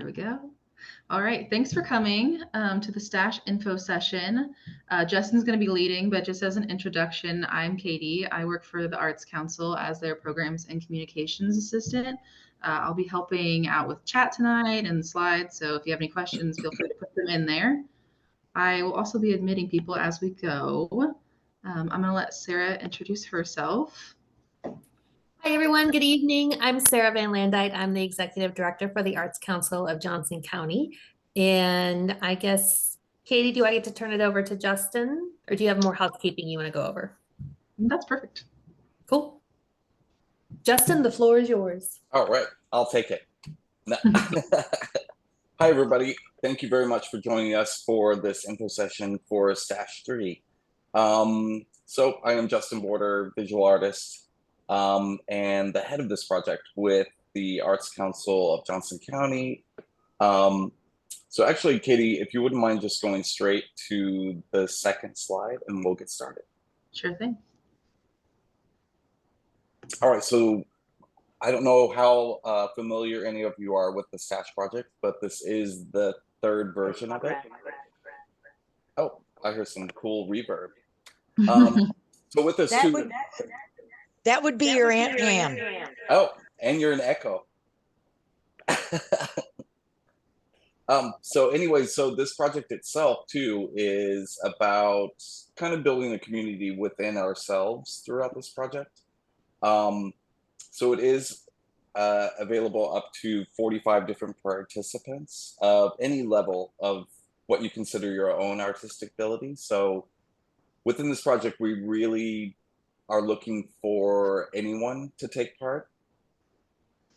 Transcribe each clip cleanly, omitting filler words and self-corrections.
There we go. All right, thanks for coming to the Stash info session. Justin's going to be leading, but just as an introduction, I'm Katie. I work for the Arts Council as their Programs and Communications Assistant. I'll be helping out with chat tonight and slides, so if you have any questions, feel free to put them in there. I will also be admitting people as we go. I'm going to let Sarah introduce herself. Hi, everyone. Good evening. I'm Sarah Van Landite. I'm the Executive Director for the Arts Council of Johnson County. And I guess, Katie, do I get to turn it over to Justin? Or do you have more housekeeping you want to go over? That's perfect. Cool. Justin, the floor is yours. All right. I'll take it. Hi, everybody. Thank you very much for joining us for this info session for Stash3. So I am Justin Border, visual artist, and the head of this project with the Arts Council of Johnson County. So actually, Katie, if you wouldn't mind just going straight to the second slide and we'll get started. Sure thing. All right, so I don't know how familiar any of you are with the Stash project, but this is the third version of it. Oh, I hear some cool reverb. So with this that would be your Aunt Pam. Oh, and you're an echo. So anyway, so this project itself too is about kind of building a community within ourselves throughout this project. So it is available up to 45 different participants of any level of what you consider your own artistic ability. So within this project, we really are looking for anyone to take part.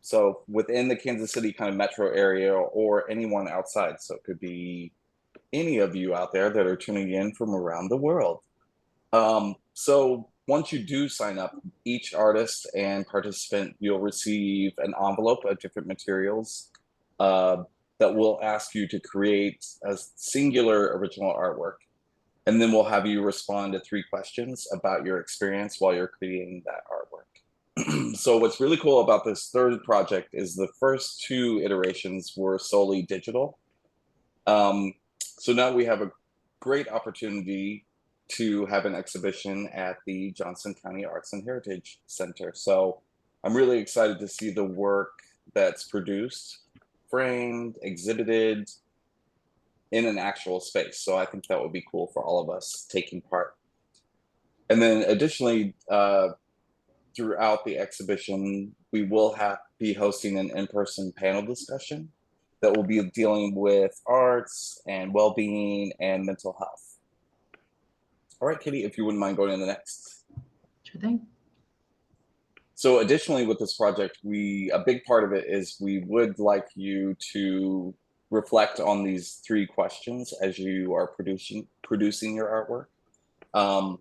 So within the Kansas City kind of metro area or anyone outside. So it could be any of you out there that are tuning in from around the world. So once you do sign up, each artist and participant, you'll receive an envelope of different materials that will ask you to create a singular original artwork. And then we'll have you respond to 3 questions about your experience while you're creating that artwork. So what's really cool about this third project is the first 2 iterations were solely digital. So now we have a great opportunity to have an exhibition at the Johnson County Arts and Heritage Center. So I'm really excited to see the work that's produced, framed, exhibited in an actual space. So I think that would be cool for all of us taking part. And then additionally, throughout the exhibition, we will be hosting an in-person panel discussion that will be dealing with arts and well-being and mental health. All right, Kitty, if you wouldn't mind going to the next. Sure thing. So additionally with this project, a big part of it is we would like you to reflect on these 3 questions as you are producing your artwork.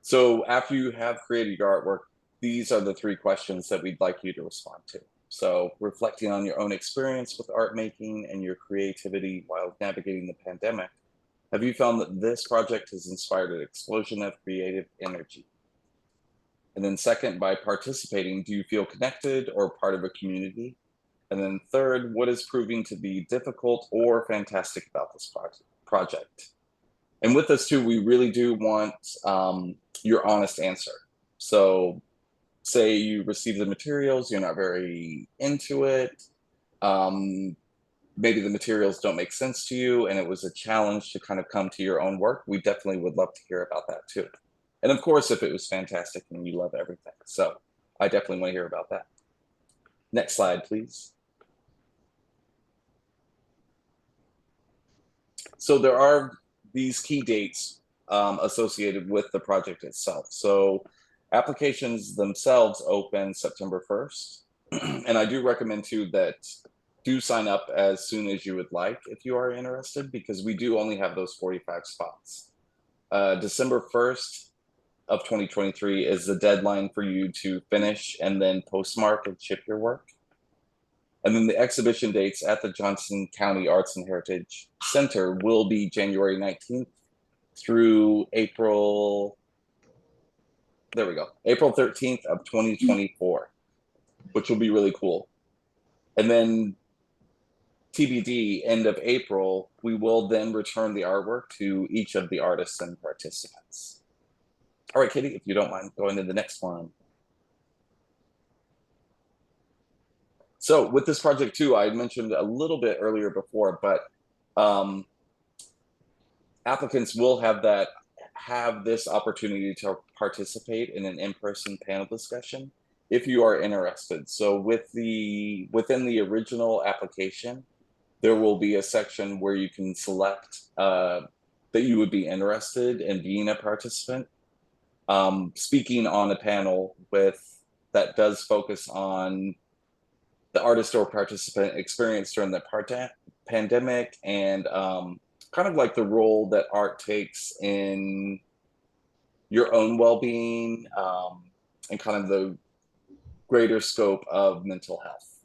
So after you have created your artwork, these are the 3 questions that we'd like you to respond to. So reflecting on your own experience with art making and your creativity while navigating the pandemic, have you found that this project has inspired an explosion of creative energy? And then second, by participating, do you feel connected or part of a community? And then third, what is proving to be difficult or fantastic about this project? And with this too, we really do want your honest answer. So say you receive the materials, you're not very into it. Maybe the materials don't make sense to you and it was a challenge to kind of come to your own work. We definitely would love to hear about that too. And of course, if it was fantastic and you love everything. So I definitely want to hear about that. Next slide, please. So there are these key dates associated with the project itself. So applications themselves open September 1st. And I do recommend too that do sign up as soon as you would like if you are interested, because we do only have those 45 spots. December 1st of 2023 is the deadline for you to finish and then postmark and ship your work. And then the exhibition dates at the Johnson County Arts and Heritage Center will be January 19th through April 13th of 2024, which will be really cool. And then TBD, end of April, we will then return the artwork to each of the artists and participants. All right, Katie, if you don't mind going to the next one. So with this project too, I mentioned a little bit earlier before, but applicants will have this opportunity to participate in an in-person panel discussion if you are interested. So within the original application, there will be a section where you can select that you would be interested in being a participant, speaking on a panel that does focus on the artist or participant experience during the pandemic and kind of like the role that art takes in your own well-being and kind of the greater scope of mental health.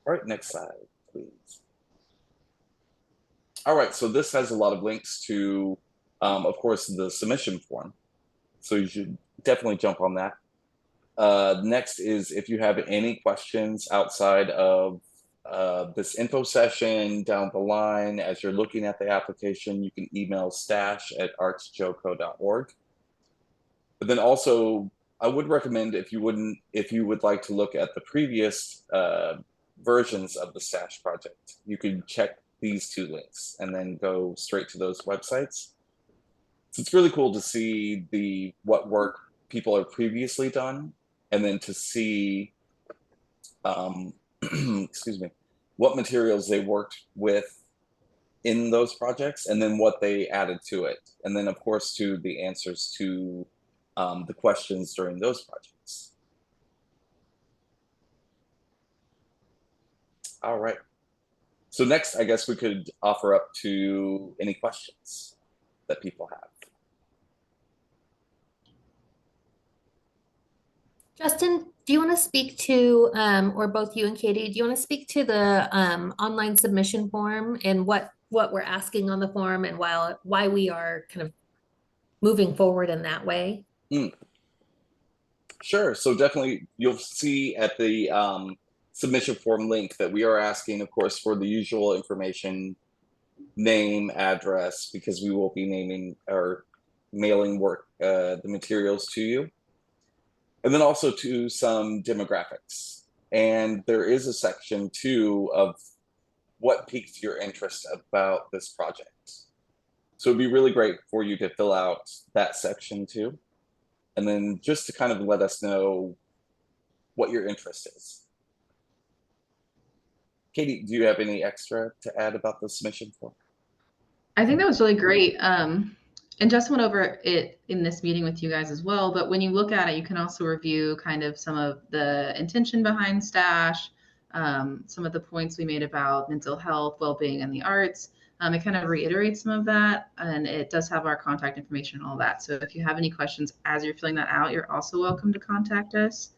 All right, next slide, please. All right, so this has a lot of links to, of course, the submission form. So you should definitely jump on that. Next is if you have any questions outside of this info session down the line, as you're looking at the application, you can email stash@artsjoco.org. But then also, I would recommend if you would like to look at the previous versions of the Stash project, you could check these two links and then go straight to those websites. So it's really cool to see what work people have previously done, and then to see, excuse me, what materials they worked with in those projects, and then what they added to it, and then of course to the answers to the questions during those projects. All right. So next, I guess we could offer up to any questions that people have. Justin, do you want to speak to, or both you and Katie, do you want to speak to the online submission form and what we're asking on the form and why we are kind of moving forward in that way? Sure. So definitely you'll see at the submission form link that we are asking, of course, for the usual information, name, address, because we will be naming or mailing the materials to you. And then also to some demographics. And there is a section too of what piqued your interest about this project. So it'd be really great for you to fill out that section too. And then just to kind of let us know what your interest is. Katie, do you have any extra to add about the submission form? I think that was really great. And Justin went over it in this meeting with you guys as well. But when you look at it, you can also review kind of some of the intention behind Stash, some of the points we made about mental health, well-being, and the arts. It kind of reiterates some of that, and it does have our contact information and all that. So if you have any questions as you're filling that out, you're also welcome to contact us.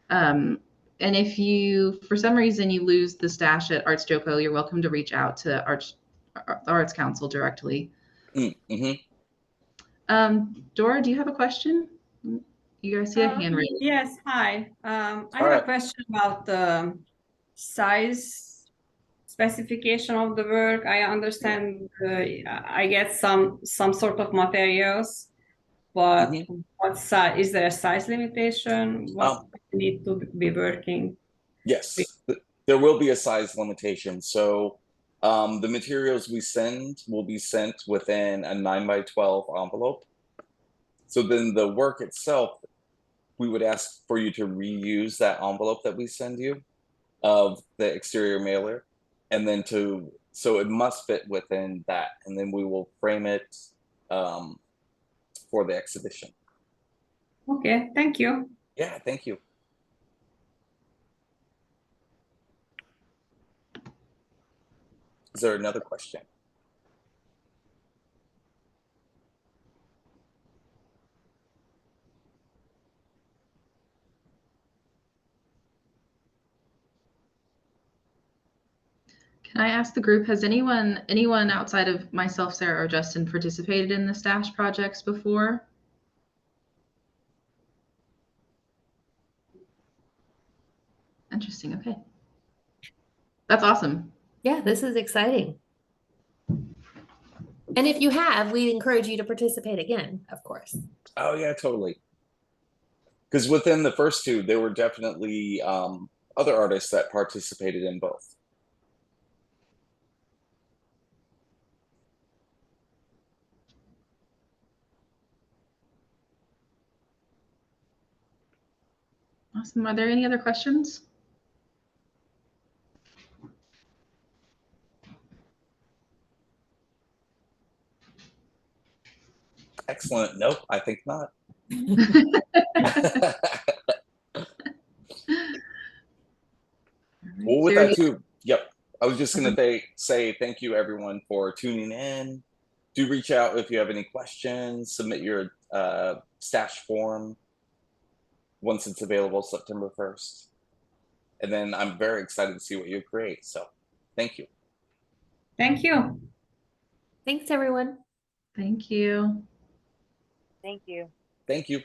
And if you, for some reason, you lose the Stash at Arts Joco, you're welcome to reach out to the Arts Council directly. Mm-hmm. Dora, do you have a question? You guys see a hand raised. Yes, hi. I have a question about the size specification of the work. I understand I get some sort of materials, but what size? Is there a size limitation? What you need to be working? Yes, there will be a size limitation. So the materials we send will be sent within a 9x12 envelope. So then the work itself, we would ask for you to reuse that envelope that we send you of the exterior mailer, and then so it must fit within that, and then we will frame it for the exhibition. Okay, thank you. Yeah, thank you. Is there another question? Can I ask the group, has anyone outside of myself, Sarah, or Justin participated in the Stash projects before? Interesting. Okay. That's awesome. Yeah, this is exciting. And if you have, we encourage you to participate again, of course. Oh yeah, totally. Because within the first two, there were definitely other artists that participated in both. Awesome. Are there any other questions? Excellent. Nope, I think not. Well, with that too, yep. I was just going to say thank you everyone for tuning in. Do reach out if you have any questions. Submit your stash form once it's available September 1st. And then I'm very excited to see what you create. So thank you. Thank you. Thanks, everyone. Thank you. Thank you. Thank you.